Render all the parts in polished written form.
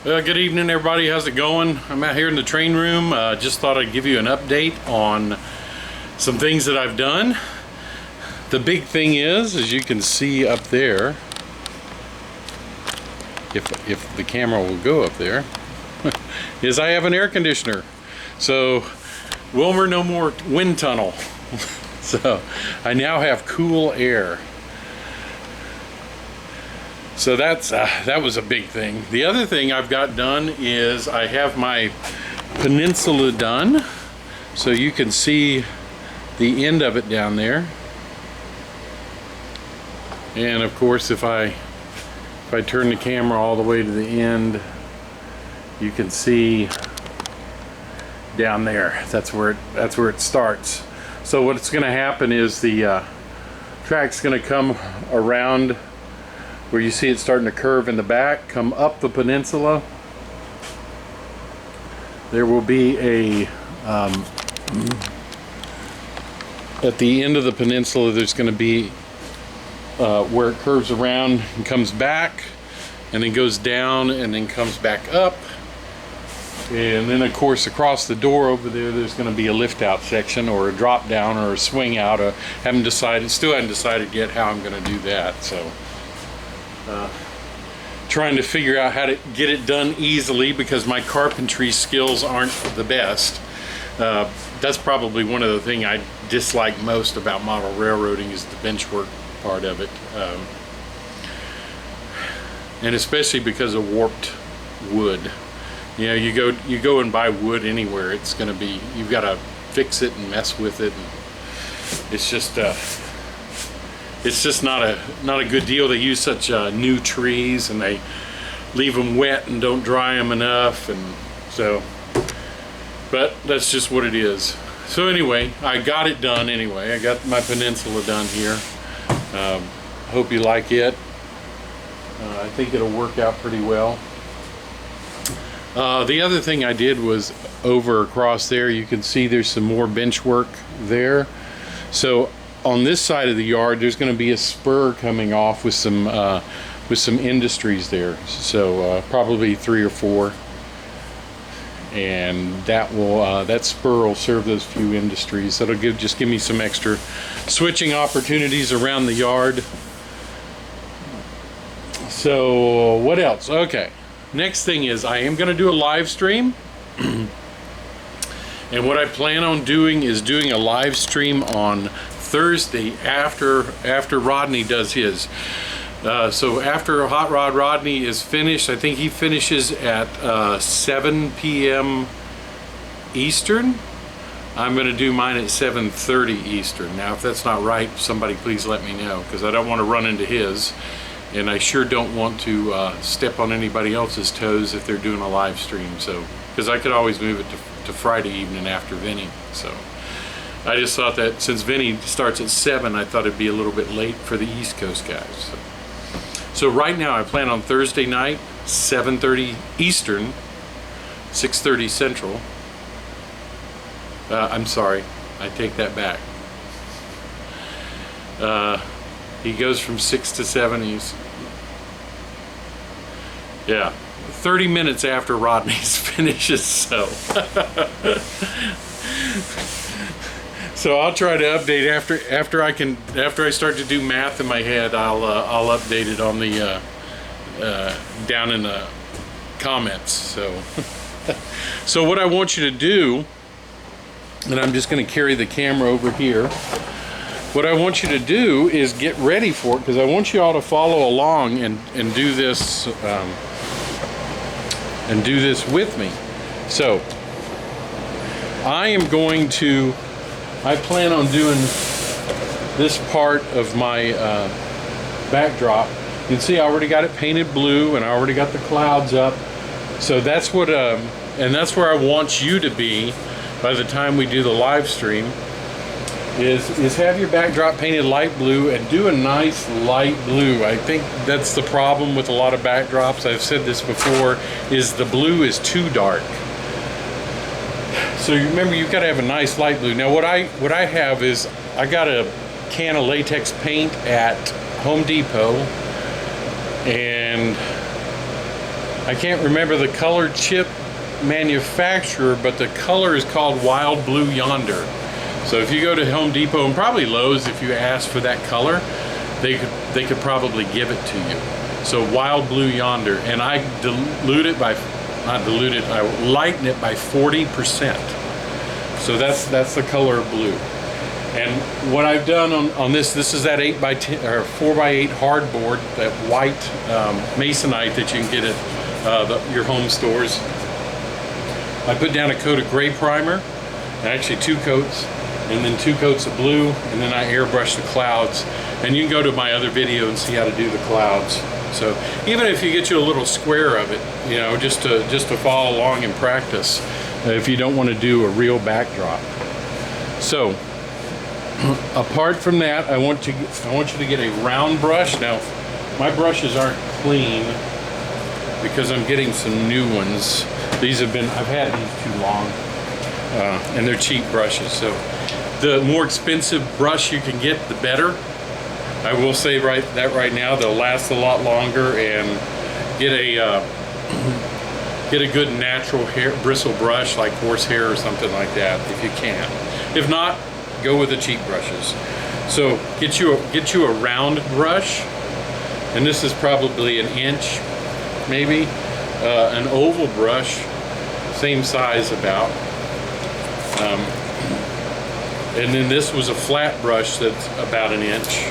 Well, good evening, everybody. How's it going? I'm out here in the train room. Just thought I'd give you an update on some things that I've done. The big thing is, as you can see up there, if the camera will go up there, is I have an air conditioner. So, Wilmer, no more wind tunnel. So, I now have cool air. So that was a big thing. The other thing I've got done is I have my peninsula done. So you can see the end of it down there. And of course, if I turn the camera all the way to the end, you can see down there. That's where it starts. So what's going to happen is the track's going to come around where you see it starting to curve in the back, come up the peninsula. There will be a at the end of the peninsula, there's going to be where it curves around and comes back, and then goes down and then comes back up. And then of course across the door over there, there's going to be a lift out section or a drop down or a swing out. Still haven't decided yet how I'm going to do that. So trying to figure out how to get it done easily because my carpentry skills aren't the best. That's probably one of the things I dislike most about model railroading is the benchwork part of it. And especially because of warped wood. You know, you go and buy wood anywhere, it's going to be, you've got to fix it and mess with it. And it's just not a good deal. They use such new trees and they leave them wet and don't dry them enough, and so, but that's just what it is. So anyway, I got it done anyway. I got my peninsula done here. Hope you like it. I think it'll work out pretty well. The other thing I did was over across there, you can see there's some more bench work there. So on this side of the yard, there's going to be a spur coming off with some industries there. So probably 3 or 4, and that spur will serve those few industries. That'll just give me some extra switching opportunities around the yard. So what else? Okay, next thing is I am going to do a live stream. And what I plan on doing is doing a live stream on Thursday after Rodney does his. So after Hot Rod Rodney is finished, I think he finishes at 7 p.m. Eastern. I'm going to do mine at 7:30 Eastern. Now, if that's not right, somebody please let me know, because I don't want to run into his, and I sure don't want to step on anybody else's toes if they're doing a live stream. So, because I could always move it to Friday evening after Vinny. So I just thought that since Vinny starts at 7, I thought it'd be a little bit late for the East Coast guys. So right now I plan on Thursday night, 7:30 Eastern, 6:30 Central. I'm sorry, I take that back. He goes from 6 to 7. Yeah, 30 minutes after Rodney's finishes, so. So I'll try to update after I start to do math in my head. I'll update it on the down in the comments. So so what I want you to do, and I'm just going to carry the camera over here. What I want you to do is get ready for it, because I want you all to follow along and do this with me. So I plan on doing this part of my backdrop. You can see I already got it painted blue and I already got the clouds up. So that's what, and that's where I want you to be by the time we do the live stream, is have your backdrop painted light blue and do a nice light blue. I think that's the problem with a lot of backdrops. I've said this before, is the blue is too dark. So remember, you've got to have a nice light blue. Now what I have is I got a can of latex paint at Home Depot, and I can't remember the color chip manufacturer, but the color is called Wild Blue Yonder. So if you go to Home Depot and probably Lowe's, if you ask for that color, they could probably give it to you. So Wild Blue Yonder, and I dilute it by, not dilute it, I lighten it by 40%. So that's the color of blue. And what I've done on this is that 8x10 or 4x8 hardboard, that white masonite that you can get at your home stores. I put down a coat of gray primer, and actually 2 coats, and then 2 coats of blue, and then I airbrush the clouds. And you can go to my other video and see how to do the clouds. So even if you get you a little square of it, you know, just to follow along and practice, if you don't want to do a real backdrop. So apart from that, I want you to get a round brush. Now, my brushes aren't clean because I'm getting some new ones. I've had these too long, and they're cheap brushes. So the more expensive brush you can get, the better. I will say right now, they'll last a lot longer, and get a good natural hair bristle brush like horsehair or something like that if you can. If not, go with the cheap brushes. So get you a round brush, and this is probably 1 inch, maybe. An oval brush, same size about. And then this was a flat brush that's about 1 inch,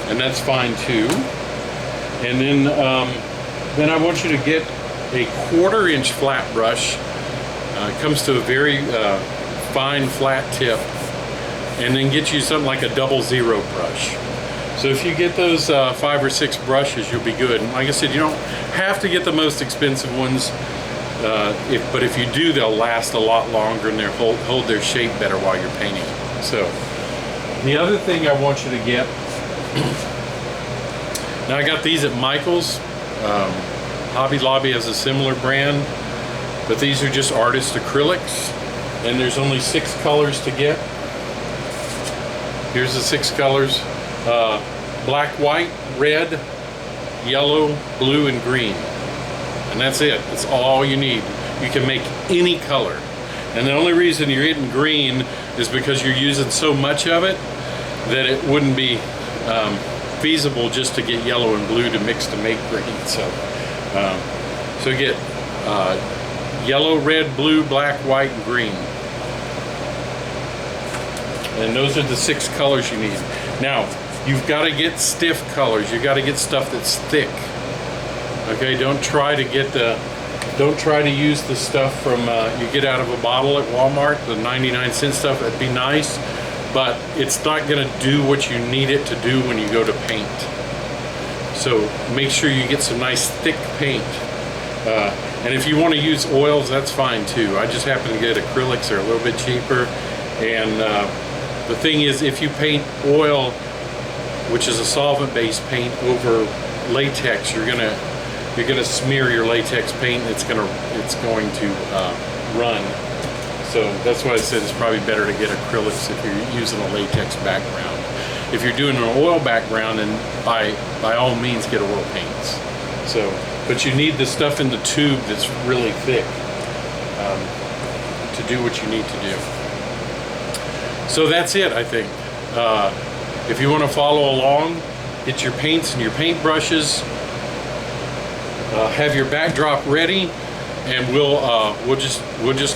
and that's fine too. And then I want you to get a 1/4 inch flat brush. It comes to a very fine flat tip, and then get you something like a 00 brush. So if you get those 5 or 6 brushes, you'll be good. And like I said, you don't have to get the most expensive ones, but if you do, they'll last a lot longer, and they'll hold their shape better while you're painting. So the other thing I want you to get, now I got these at Michael's. Hobby Lobby has a similar brand, but these are just artist acrylics, and there's only 6 colors to get. Here's the 6 colors: black, white, red, yellow, blue, and green. And that's it. That's all you need. You can make any color. And the only reason you're getting green is because you're using so much of it that it wouldn't be feasible just to get yellow and blue to mix to make green. So get yellow, red, blue, black, white, and green. And those are the 6 colors you need. Now, you've got to get stiff colors. You've got to get stuff that's thick. Okay, don't try to use the stuff from you get out of a bottle at Walmart, the 99-cent stuff. That'd be nice, but it's not going to do what you need it to do when you go to paint. So make sure you get some nice thick paint. And if you want to use oils, that's fine too. I just happen to get acrylics. They're a little bit cheaper. And the thing is, if you paint oil, which is a solvent-based paint, over latex, you're gonna smear your latex paint. It's going to run. So that's why I said it's probably better to get acrylics if you're using a latex background. If you're doing an oil background, then by all means get oil paints. So, but you need the stuff in the tube that's really thick to do what you need to do. So that's it, I think. If you want to follow along, get your paints and your paint brushes. Have your backdrop ready, and we'll just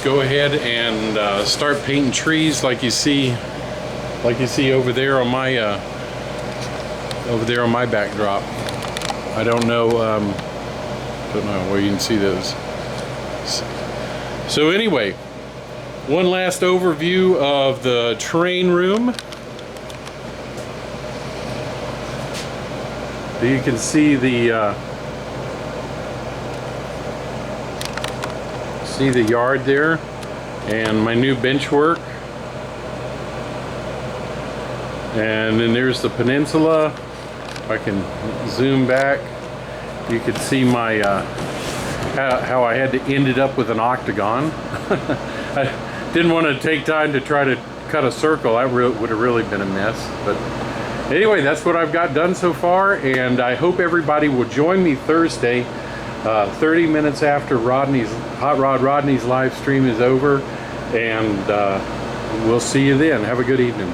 go ahead and start painting trees like you see over there on my backdrop. I don't know where you can see those. So anyway, one last overview of the terrain room. You can see the yard there, and my new Benchwork, and then there's the peninsula. If I can zoom back, you can see my how I had to end it up with an octagon. I didn't want to take time to try to cut a circle. That would have really been a mess. But anyway, that's what I've got done so far, and I hope everybody will join me Thursday 30 minutes after Hot Rod Rodney's live stream is over, and we'll see you then. Have a good evening.